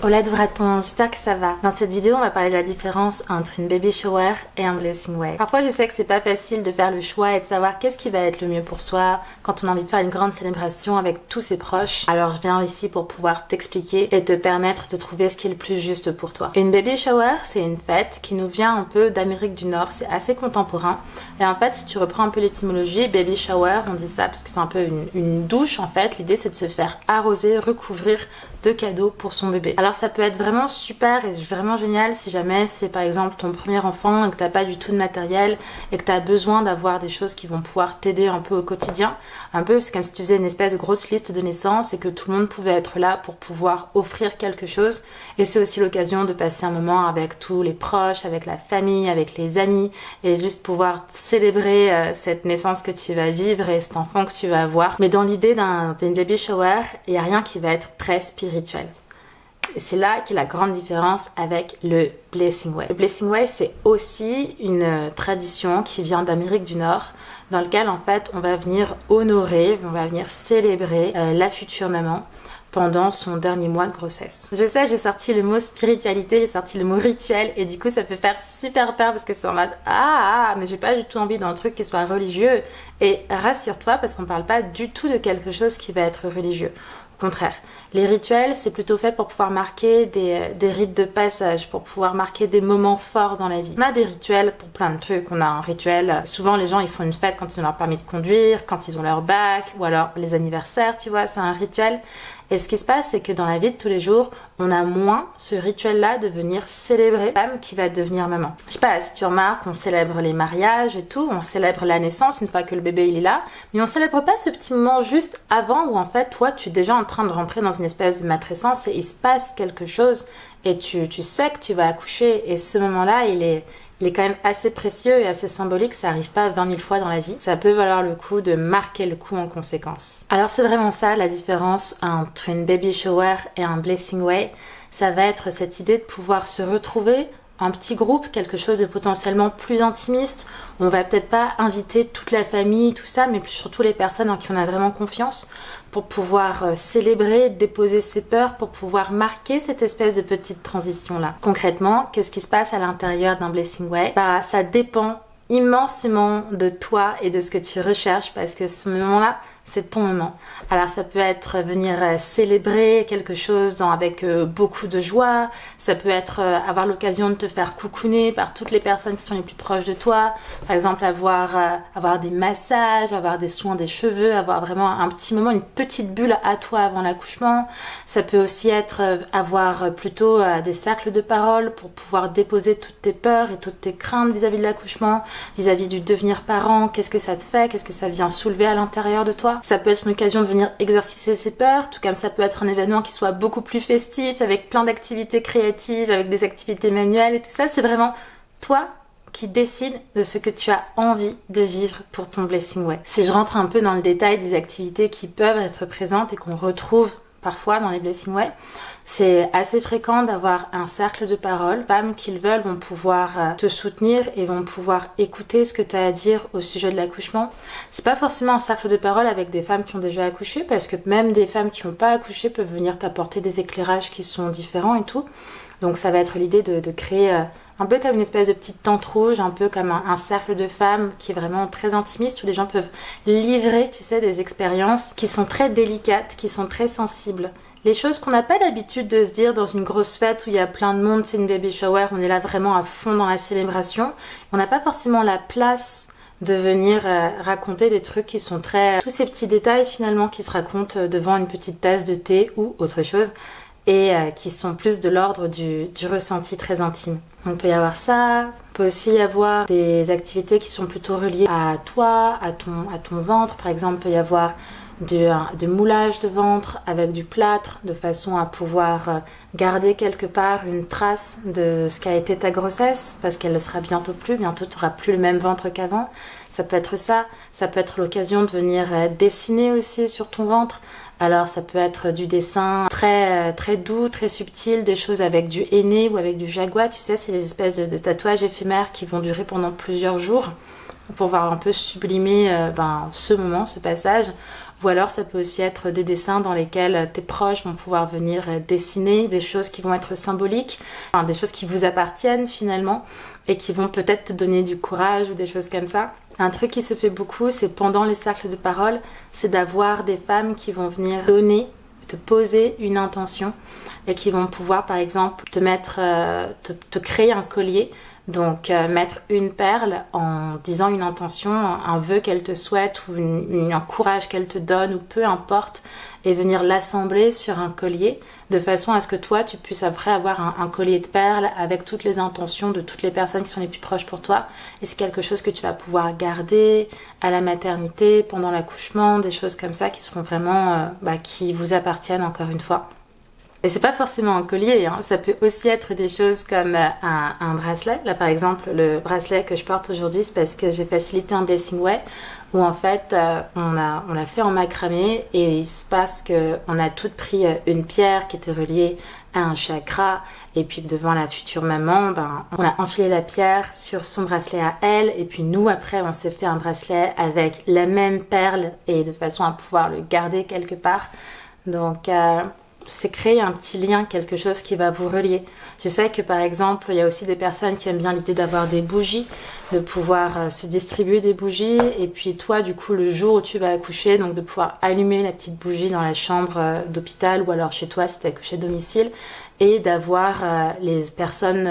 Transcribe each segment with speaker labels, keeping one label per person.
Speaker 1: Hola Douraton, j'espère que ça va. Dans cette vidéo, on va parler de la différence entre une baby shower et un blessing way. Parfois, je sais que c'est pas facile de faire le choix et de savoir qu'est-ce qui va être le mieux pour soi quand on a envie de faire une grande célébration avec tous ses proches. Alors, je viens ici pour pouvoir t'expliquer et te permettre de trouver ce qui est le plus juste pour toi. Une baby shower, c'est une fête qui nous vient un peu d'Amérique du Nord, c'est assez contemporain. Et en fait, si tu reprends un peu l'étymologie, baby shower, on dit ça parce que c'est un peu une douche en fait. L'idée, c'est de se faire arroser, recouvrir de cadeaux pour son bébé. Alors ça peut être vraiment super et vraiment génial si jamais c'est par exemple ton premier enfant et que t'as pas du tout de matériel et que t'as besoin d'avoir des choses qui vont pouvoir t'aider un peu au quotidien. Un peu c'est comme si tu faisais une espèce de grosse liste de naissance et que tout le monde pouvait être là pour pouvoir offrir quelque chose. Et c'est aussi l'occasion de passer un moment avec tous les proches, avec la famille, avec les amis et juste pouvoir célébrer cette naissance que tu vas vivre et cet enfant que tu vas avoir. Mais dans l'idée d'une baby shower, il n'y a rien qui va être très spirituel. Et c'est là qu'est la grande différence avec le blessing way. Le blessing way, c'est aussi une tradition qui vient d'Amérique du Nord, dans lequel en fait on va venir honorer, on va venir célébrer la future maman pendant son dernier mois de grossesse. Je sais, j'ai sorti le mot spiritualité, j'ai sorti le mot rituel et du coup ça peut faire super peur parce que c'est en mode mais j'ai pas du tout envie d'un truc qui soit religieux. Et rassure-toi parce qu'on parle pas du tout de quelque chose qui va être religieux. Au contraire, les rituels, c'est plutôt fait pour pouvoir marquer des rites de passage, pour pouvoir marquer des moments forts dans la vie. On a des rituels pour plein de trucs. On a un rituel, souvent les gens ils font une fête quand ils ont leur permis de conduire, quand ils ont leur bac, ou alors les anniversaires, tu vois, c'est un rituel. Et ce qui se passe, c'est que dans la vie de tous les jours, on a moins ce rituel-là de venir célébrer la femme qui va devenir maman. Je sais pas, si tu remarques, on célèbre les mariages et tout, on célèbre la naissance une fois que le bébé il est là, mais on célèbre pas ce petit moment juste avant où en fait, toi, tu es déjà en train de rentrer dans une espèce de matrescence et il se passe quelque chose et tu sais que tu vas accoucher et ce moment-là, il est quand même assez précieux et assez symbolique, ça arrive pas 20 000 fois dans la vie. Ça peut valoir le coup de marquer le coup en conséquence. Alors c'est vraiment ça la différence entre une baby shower et un blessing way. Ça va être cette idée de pouvoir se retrouver en petit groupe, quelque chose de potentiellement plus intimiste. On va peut-être pas inviter toute la famille, tout ça, mais surtout les personnes en qui on a vraiment confiance pour pouvoir célébrer, déposer ses peurs, pour pouvoir marquer cette espèce de petite transition-là. Concrètement, qu'est-ce qui se passe à l'intérieur d'un blessing way? Ça dépend immensément de toi et de ce que tu recherches parce que ce moment-là, c'est ton moment. Alors ça peut être venir célébrer quelque chose avec beaucoup de joie, ça peut être avoir l'occasion de te faire coucouner par toutes les personnes qui sont les plus proches de toi, par exemple avoir des massages, avoir des soins des cheveux, avoir vraiment un petit moment, une petite bulle à toi avant l'accouchement. Ça peut aussi être avoir plutôt des cercles de parole pour pouvoir déposer toutes tes peurs et toutes tes craintes vis-à-vis de l'accouchement, vis-à-vis du devenir parent, qu'est-ce que ça te fait, qu'est-ce que ça vient soulever à l'intérieur de toi. Ça peut être une occasion de venir exercer ses peurs, tout comme ça peut être un événement qui soit beaucoup plus festif, avec plein d'activités créatives, avec des activités manuelles et tout ça. C'est vraiment toi qui décide de ce que tu as envie de vivre pour ton blessing way. Si je rentre un peu dans le détail des activités qui peuvent être présentes et qu'on retrouve parfois dans les blessing way, c'est assez fréquent d'avoir un cercle de parole. Les femmes qui le veulent vont pouvoir te soutenir et vont pouvoir écouter ce que tu as à dire au sujet de l'accouchement. C'est pas forcément un cercle de parole avec des femmes qui ont déjà accouché, parce que même des femmes qui n'ont pas accouché peuvent venir t'apporter des éclairages qui sont différents et tout. Donc ça va être l'idée de créer un peu comme une espèce de petite tente rouge, un peu comme un cercle de femmes qui est vraiment très intimiste, où les gens peuvent livrer, tu sais, des expériences qui sont très délicates, qui sont très sensibles. Les choses qu'on n'a pas l'habitude de se dire dans une grosse fête où il y a plein de monde, c'est une baby shower, on est là vraiment à fond dans la célébration. On n'a pas forcément la place de venir raconter des trucs qui sont tous ces petits détails finalement qui se racontent devant une petite tasse de thé ou autre chose et qui sont plus de l'ordre du ressenti très intime. Donc il peut y avoir ça, il peut aussi y avoir des activités qui sont plutôt reliées à toi, à ton ventre. Par exemple, il peut y avoir de moulage de ventre avec du plâtre de façon à pouvoir garder quelque part une trace de ce qu'a été ta grossesse parce qu'elle ne sera bientôt plus, tu n'auras plus le même ventre qu'avant. Ça peut être ça peut être l'occasion de venir dessiner aussi sur ton ventre. Alors ça peut être du dessin très doux, très subtil, des choses avec du henné ou avec du jagua, tu sais, c'est des espèces de tatouages éphémères qui vont durer pendant plusieurs jours pour pouvoir un peu sublimer ce moment, ce passage. Ou alors ça peut aussi être des dessins dans lesquels tes proches vont pouvoir venir dessiner des choses qui vont être symboliques, enfin, des choses qui vous appartiennent finalement et qui vont peut-être te donner du courage ou des choses comme ça. Un truc qui se fait beaucoup, c'est pendant les cercles de parole, c'est d'avoir des femmes qui vont venir donner, te poser une intention et qui vont pouvoir par exemple te créer un collier. Donc mettre une perle en disant une intention, un vœu qu'elle te souhaite ou un courage qu'elle te donne ou peu importe et venir l'assembler sur un collier de façon à ce que toi tu puisses après avoir un collier de perles avec toutes les intentions de toutes les personnes qui sont les plus proches pour toi et c'est quelque chose que tu vas pouvoir garder à la maternité, pendant l'accouchement, des choses comme ça qui seront vraiment qui vous appartiennent encore une fois. Et c'est pas forcément un collier, hein. Ça peut aussi être des choses comme un bracelet. Là par exemple, le bracelet que je porte aujourd'hui, c'est parce que j'ai facilité un Blessing Way où en fait on l'a fait en macramé et il se passe qu'on a toutes pris une pierre qui était reliée à un chakra et puis devant la future maman, on a enfilé la pierre sur son bracelet à elle et puis nous après on s'est fait un bracelet avec la même perle et de façon à pouvoir le garder quelque part. Donc c'est créer un petit lien, quelque chose qui va vous relier. Je sais que par exemple, il y a aussi des personnes qui aiment bien l'idée d'avoir des bougies, de pouvoir se distribuer des bougies, et puis toi, du coup, le jour où tu vas accoucher, donc de pouvoir allumer la petite bougie dans la chambre d'hôpital, ou alors chez toi si tu as accouché à domicile, et d'avoir les personnes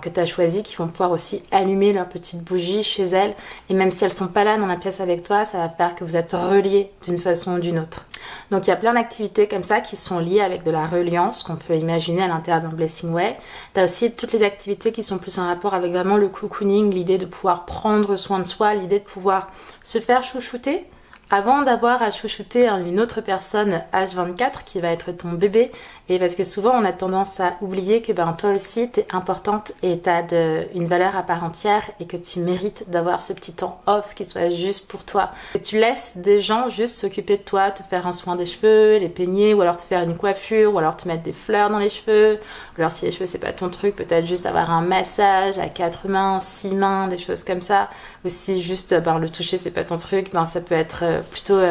Speaker 1: que tu as choisies qui vont pouvoir aussi allumer leur petite bougie chez elles, et même si elles sont pas là dans la pièce avec toi, ça va faire que vous êtes reliés d'une façon ou d'une autre. Donc il y a plein d'activités comme ça qui sont liées avec de la reliance qu'on peut imaginer à l'intérieur d'un Blessing Way. T'as aussi toutes les activités qui sont plus en rapport avec vraiment le cocooning, l'idée de pouvoir prendre soin de soi, l'idée de pouvoir se faire chouchouter avant d'avoir à chouchouter une autre personne H24 qui va être ton bébé. Et parce que souvent on a tendance à oublier que toi aussi t'es importante et t'as une valeur à part entière et que tu mérites d'avoir ce petit temps off qui soit juste pour toi. Que tu laisses des gens juste s'occuper de toi, te faire un soin des cheveux, les peigner ou alors te faire une coiffure ou alors te mettre des fleurs dans les cheveux. Ou alors si les cheveux c'est pas ton truc, peut-être juste avoir un massage à 4 mains, 6 mains, des choses comme ça. Ou si juste le toucher c'est pas ton truc, ça peut être plutôt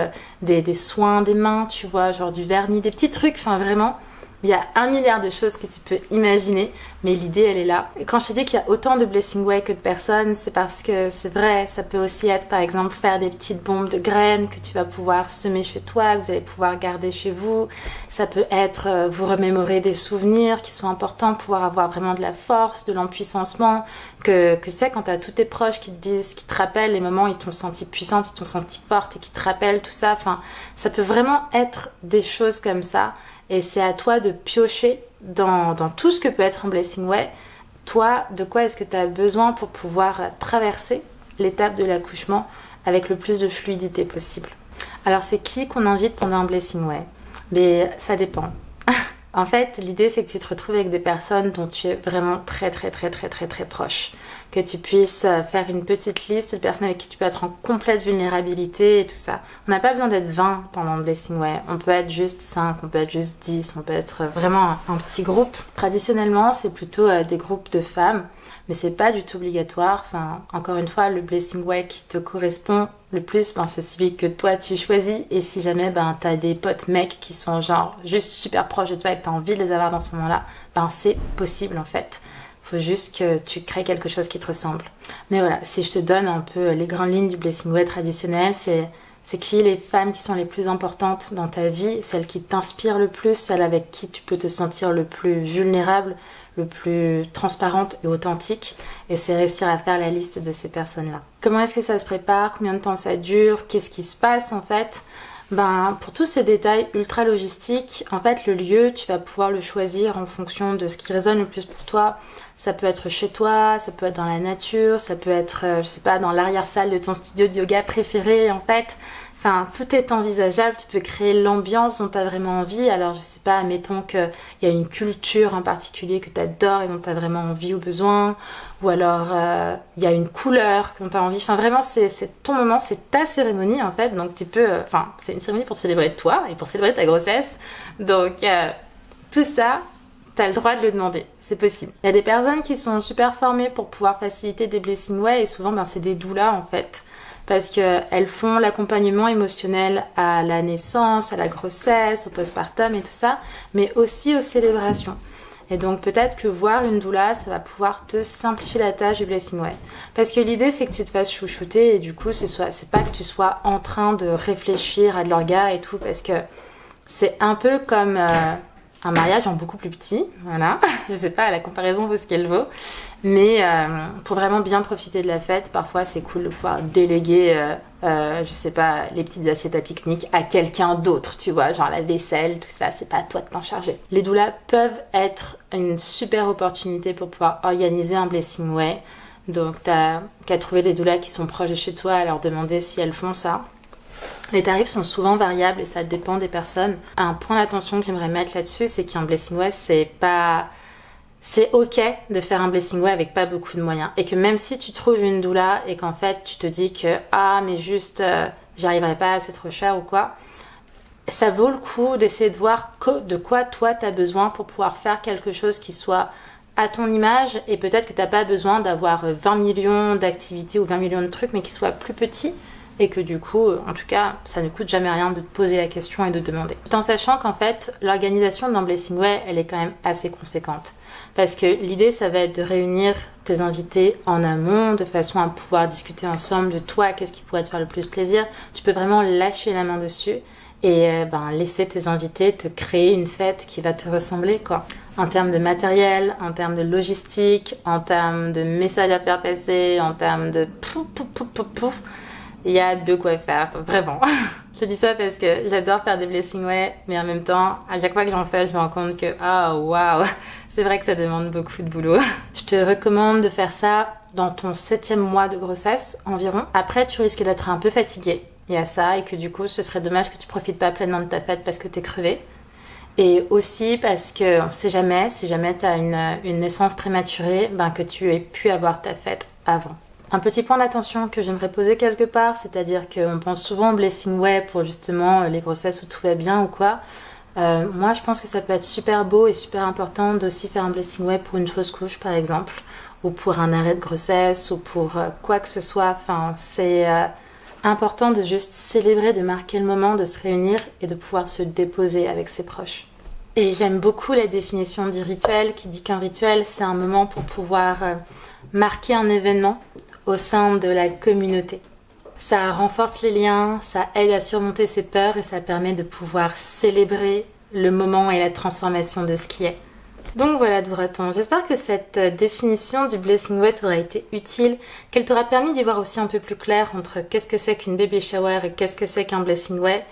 Speaker 1: des soins des mains, tu vois, genre du vernis, des petits trucs, vraiment. Il y a 1 milliard de choses que tu peux imaginer, mais l'idée, elle est là. Et quand je te dis qu'il y a autant de Blessing Way que de personnes, c'est parce que c'est vrai, ça peut aussi être, par exemple, faire des petites bombes de graines que tu vas pouvoir semer chez toi, que vous allez pouvoir garder chez vous. Ça peut être vous remémorer des souvenirs qui sont importants, pouvoir avoir vraiment de la force, de l'empuissancement, que tu sais, quand t'as tous tes proches qui te disent, qui te rappellent les moments où ils t'ont senti puissante, ils t'ont senti forte et qui te rappellent tout ça, ça peut vraiment être des choses comme ça. Et c'est à toi de piocher dans tout ce que peut être un Blessing Way. Toi, de quoi est-ce que tu as besoin pour pouvoir traverser l'étape de l'accouchement avec le plus de fluidité possible. Alors c'est qui qu'on invite pendant un Blessing Way? Mais ça dépend. En fait, l'idée c'est que tu te retrouves avec des personnes dont tu es vraiment très proche. Que tu puisses faire une petite liste de personnes avec qui tu peux être en complète vulnérabilité et tout ça. On n'a pas besoin d'être 20 pendant le Blessing Way. On peut être juste 5, on peut être juste 10, on peut être vraiment un petit groupe. Traditionnellement, c'est plutôt des groupes de femmes, mais c'est pas du tout obligatoire. Encore une fois, le Blessing Way qui te correspond le plus, c'est celui que toi tu choisis. Et si jamais t'as des potes mecs qui sont genre juste super proches de toi et que t'as envie de les avoir dans ce moment-là, c'est possible en fait. Faut juste que tu crées quelque chose qui te ressemble. Mais voilà, si je te donne un peu les grandes lignes du Blessing Way traditionnel, c'est qui les femmes qui sont les plus importantes dans ta vie, celles qui t'inspirent le plus, celles avec qui tu peux te sentir le plus vulnérable, le plus transparente et authentique. Et c'est réussir à faire la liste de ces personnes-là. Comment est-ce que ça se prépare? Combien de temps ça dure? Qu'est-ce qui se passe en fait? Pour tous ces détails ultra logistiques, en fait, le lieu, tu vas pouvoir le choisir en fonction de ce qui résonne le plus pour toi. Ça peut être chez toi, ça peut être dans la nature, ça peut être, dans l'arrière-salle de ton studio de yoga préféré, en fait. Tout est envisageable, tu peux créer l'ambiance dont tu as vraiment envie. Alors, admettons qu'il y a une culture en particulier que tu adores et dont tu as vraiment envie ou besoin. Ou alors, il y a une couleur dont tu as envie. Vraiment, c'est ton moment, c'est ta cérémonie, en fait. Donc, tu peux... c'est une cérémonie pour célébrer toi et pour célébrer ta grossesse. Donc, tout ça... T'as le droit de le demander, c'est possible. Il y a des personnes qui sont super formées pour pouvoir faciliter des Blessing Way et souvent c'est des doulas en fait. parce qu'elles font l'accompagnement émotionnel à la naissance, à la grossesse, au postpartum et tout ça, mais aussi aux célébrations. Et donc peut-être que voir une doula, ça va pouvoir te simplifier la tâche du Blessing Way. Parce que l'idée, c'est que tu te fasses chouchouter et du coup, c'est pas que tu sois en train de réfléchir à de l'orga et tout, parce que c'est un peu comme un mariage en beaucoup plus petit, voilà. Je sais pas, la comparaison vaut ce qu'elle vaut. Mais pour vraiment bien profiter de la fête, parfois c'est cool de pouvoir déléguer, je sais pas, les petites assiettes à pique-nique à quelqu'un d'autre, tu vois, genre la vaisselle, tout ça, c'est pas à toi de t'en charger. Les doulas peuvent être une super opportunité pour pouvoir organiser un Blessing Way. Donc t'as qu'à trouver des doulas qui sont proches de chez toi, à leur demander si elles font ça. Les tarifs sont souvent variables et ça dépend des personnes. Un point d'attention que j'aimerais mettre là-dessus, c'est qu'un Blessing Way, c'est ok de faire un Blessing Way avec pas beaucoup de moyens. Et que même si tu trouves une doula et qu'en fait tu te dis que mais juste j'y arriverai pas, c'est trop cher ou quoi, ça vaut le coup d'essayer de voir de quoi toi t'as besoin pour pouvoir faire quelque chose qui soit à ton image, et peut-être que t'as pas besoin d'avoir 20 millions d'activités ou 20 millions de trucs, mais qui soit plus petit. Et que du coup, en tout cas, ça ne coûte jamais rien de te poser la question et de demander. Tout en sachant qu'en fait, l'organisation d'un Blessing Way, elle est quand même assez conséquente. Parce que l'idée, ça va être de réunir tes invités en amont, de façon à pouvoir discuter ensemble de toi, qu'est-ce qui pourrait te faire le plus plaisir. Tu peux vraiment lâcher la main dessus et laisser tes invités te créer une fête qui va te ressembler, quoi. En termes de matériel, en termes de logistique, en termes de messages à faire passer, en termes de pouf, il y a de quoi faire, vraiment. Je dis ça parce que j'adore faire des Blessing Way, mais en même temps, à chaque fois que j'en fais, je me rends compte que waouh, c'est vrai que ça demande beaucoup de boulot. Je te recommande de faire ça dans ton 7e mois de grossesse environ. Après, tu risques d'être un peu fatigué. Il y a ça, et que du coup, ce serait dommage que tu profites pas pleinement de ta fête parce que t'es crevé. Et aussi parce que on sait jamais, si jamais t'as une naissance prématurée, que tu aies pu avoir ta fête avant. Un petit point d'attention que j'aimerais poser quelque part, c'est-à-dire qu'on pense souvent au Blessing Way pour justement les grossesses où tout va bien ou quoi. Moi, je pense que ça peut être super beau et super important d'aussi faire un Blessing Way pour une fausse couche, par exemple, ou pour un arrêt de grossesse, ou pour quoi que ce soit. Enfin, c'est important de juste célébrer, de marquer le moment, de se réunir et de pouvoir se déposer avec ses proches. Et j'aime beaucoup la définition du rituel qui dit qu'un rituel, c'est un moment pour pouvoir marquer un événement au sein de la communauté. Ça renforce les liens, ça aide à surmonter ses peurs et ça permet de pouvoir célébrer le moment et la transformation de ce qui est. Donc voilà, Douraton, j'espère que cette définition du Blessing Way t'aura été utile, qu'elle t'aura permis d'y voir aussi un peu plus clair entre qu'est-ce que c'est qu'une baby shower et qu'est-ce que c'est qu'un Blessing Way,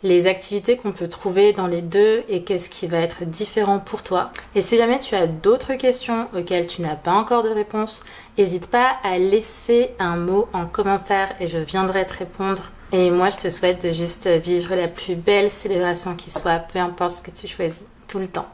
Speaker 1: les activités qu'on peut trouver dans les deux et qu'est-ce qui va être différent pour toi. Et si jamais tu as d'autres questions auxquelles tu n'as pas encore de réponse, n'hésite pas à laisser un mot en commentaire et je viendrai te répondre. Et moi, je te souhaite de juste vivre la plus belle célébration qui soit, peu importe ce que tu choisis, tout le temps.